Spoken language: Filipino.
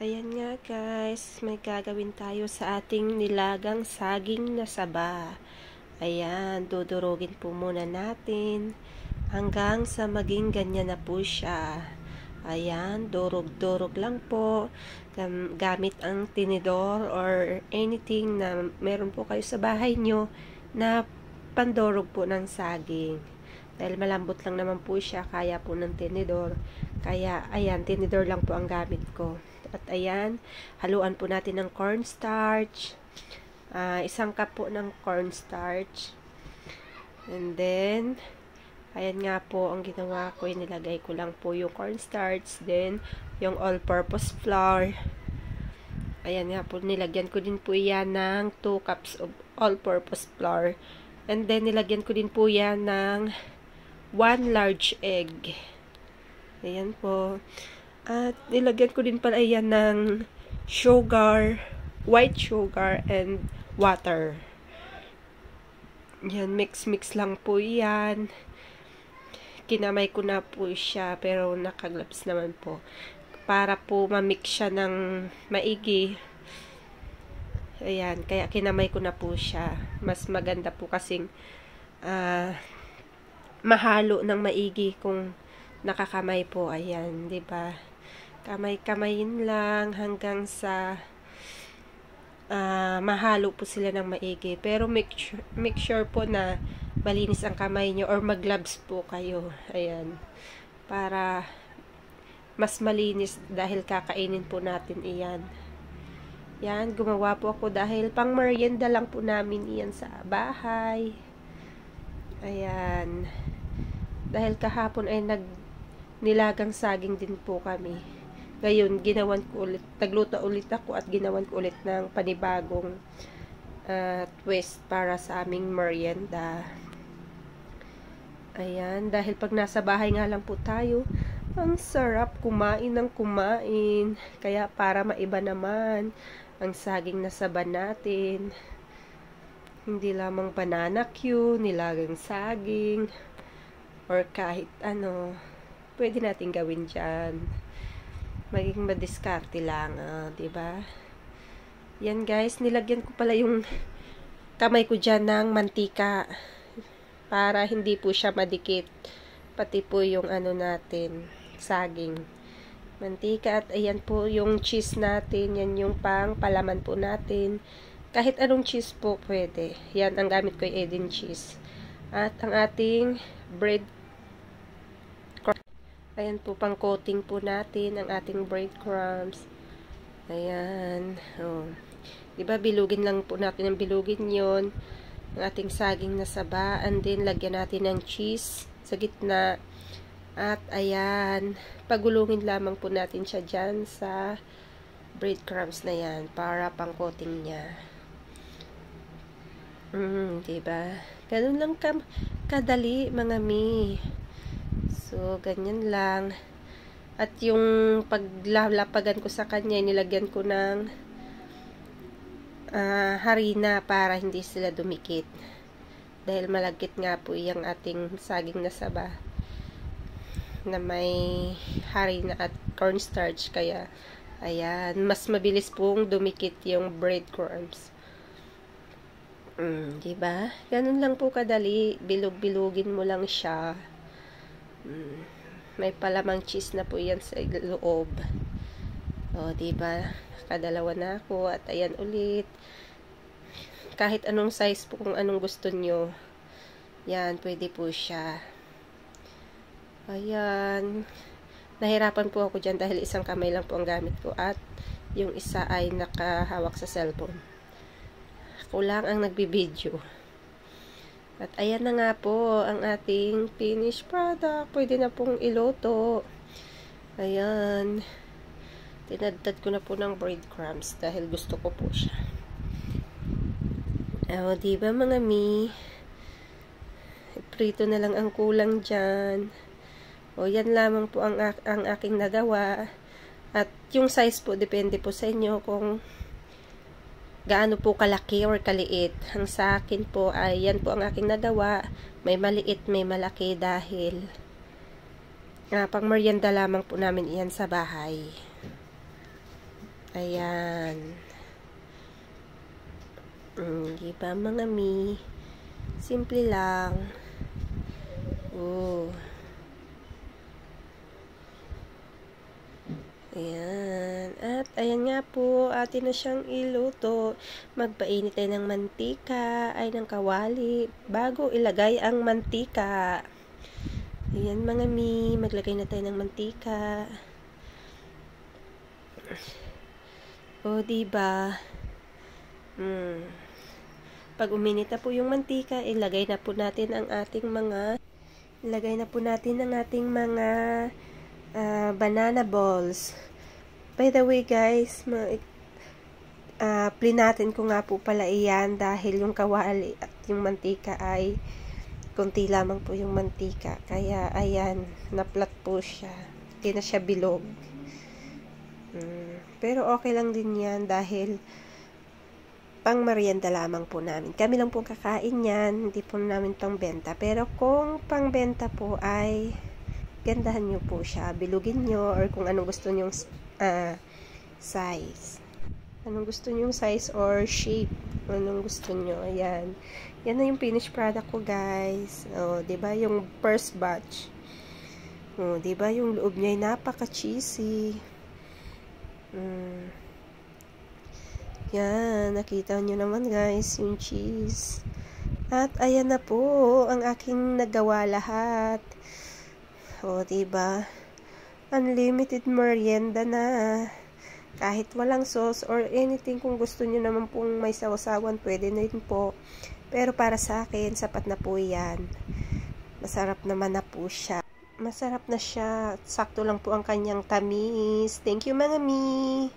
Ayan nga guys, may gagawin tayo sa ating nilagang saging na saba. Ayan, dudurugin po muna natin hanggang sa maging ganyan na po siya. Ayan, durog-durog lang po gamit ang tinidor or anything na meron po kayo sa bahay nyo na pandurog po ng saging. Dahil malambot lang naman po siya, kaya po ng tinidor. Kaya, ayan, tinidor lang po ang gamit ko. At ayan, haluan po natin ng cornstarch. Isang cup po ng cornstarch. And then, ayan nga po, ang ginawa ko, nilagay ko lang po yung cornstarch. Then, yung all-purpose flour. Ayan nga po, nilagyan ko din po yan ng 2 cups of all-purpose flour. And then, nilagyan ko din po yan ng 1 large egg. Ayan po. At nilagyan ko din pala yan ng sugar, white sugar, and water. Yan, mix-mix lang po yan. Kinamay ko na po siya, pero nakagloves naman po. Para po mamix siya ng maigi. Ayan, kaya kinamay ko na po siya. Mas maganda po kasing mahalo ng maigi kung nakakamay po. Ayan, 'di ba? Kamay-kamayin lang hanggang sa mahalo po sila ng maigi. Pero make sure po na malinis ang kamay nyo or mag-gloves po kayo. Ayan. Para mas malinis dahil kakainin po natin iyan. Yan, gumawa po ako dahil pang merienda lang po namin iyan sa bahay. Ayan. Dahil kahapon ay nilagang saging din po kami. Ngayon, nagluto ulit ako at ginawan ko ulit ng panibagong twist para sa aming merienda. Ayan, dahil pag nasa bahay nga lang po tayo, ang sarap kumain ng kumain. Kaya para maiba naman ang saging na saba natin. Hindi lamang banana Q, nilagang saging, or kahit ano, pwede natin gawin dyan. Maging madiskarte lang, diba? Yan guys, nilagyan ko pala yung kamay ko dyan ng mantika para hindi po siya madikit. Pati po yung ano natin, saging. Mantika at ayan po yung cheese natin. Yan yung pang palaman po natin. Kahit anong cheese po pwede. Yan, ang gamit ko ay Edin cheese. At ang ating bread. Ayan po, pang coating po natin ang ating breadcrumbs. Ayan. Oh. Diba, bilugin lang po natin ang bilugin yon, ang ating saging na saba. And then, lagyan natin ng cheese sa gitna. At ayan, pagulungin lamang po natin siya dyan sa breadcrumbs na yan para pang coating niya. Diba? Ganun lang kadali, mga mi. So, ganyan lang. At yung paglalapagan ko sa kanya, nilagyan ko ng harina para hindi sila dumikit. Dahil malagkit nga po yung ating saging na saba na may harina at cornstarch. Kaya, ayan, mas mabilis pong dumikit yung breadcrumbs. Diba? Ganun lang po kadali. Bilog-bilugin mo lang siya. May palamang cheese na po yan sa loob. O, diba? Kadalawa na ako. At ayan ulit. Kahit anong size po, kung anong gusto nyo. Yan, pwede po siya. Ayan. Nahirapan po ako dyan dahil isang kamay lang po ang gamit ko. At yung isa ay nakahawak sa cellphone. Ako lang ang nagbibideo. At ayan na nga po ang ating finished product. Pwede na pong iluto. Ayan. Tinadtad ko na po ng breadcrumbs dahil gusto ko po siya. O, diba mga mi? Prito na lang ang kulang dyan. O, yan lamang po ang aking nagawa. At yung size po, depende po sa inyo kung gaano po kalaki or kaliit. Ang sa akin po ay yan po ang aking nagawa. May maliit, may malaki dahil pang merienda lamang po namin iyan sa bahay. Ayan. Diba mga mi? Simple lang. Ayan. At ayan nga po, atin na siyang iluto. Magpainit tayo ng mantika, ay ng kawali, bago ilagay ang mantika. Ayan mga mi, maglagay na tayo ng mantika. O diba? Pag uminit na po yung mantika, ilagay na po natin ang ating mga banana balls. By the way guys, plinatin ko nga po pala iyan dahil yung kawali at yung mantika ay konti lamang po yung mantika. Kaya ayan, naplat po siya. Hindi na siya bilog. Pero okay lang din yan dahil pang merienda lamang po namin. Kami lang po kakain yan, hindi po namin pang benta. Pero kung pang benta po ay gandahan nyo po siya, bilugin nyo or kung anong gusto nyong size. Anong gusto nyong size or shape. Anong gusto nyo. Ayan. Yan na yung finished product ko guys. O, diba yung first batch. O, diba yung loob niya ay napaka-cheesy. Yan. Nakita nyo naman guys yung cheese. At ayan na po ang aking nagawa lahat. O, diba? Unlimited merienda na. Kahit walang sauce or anything, kung gusto nyo naman pong may sausawan, pwede na rin po. Pero para sa akin, sapat na po yan. Masarap naman na po siya. Masarap na siya. Sakto lang po ang kanyang tamis. Thank you mga mi!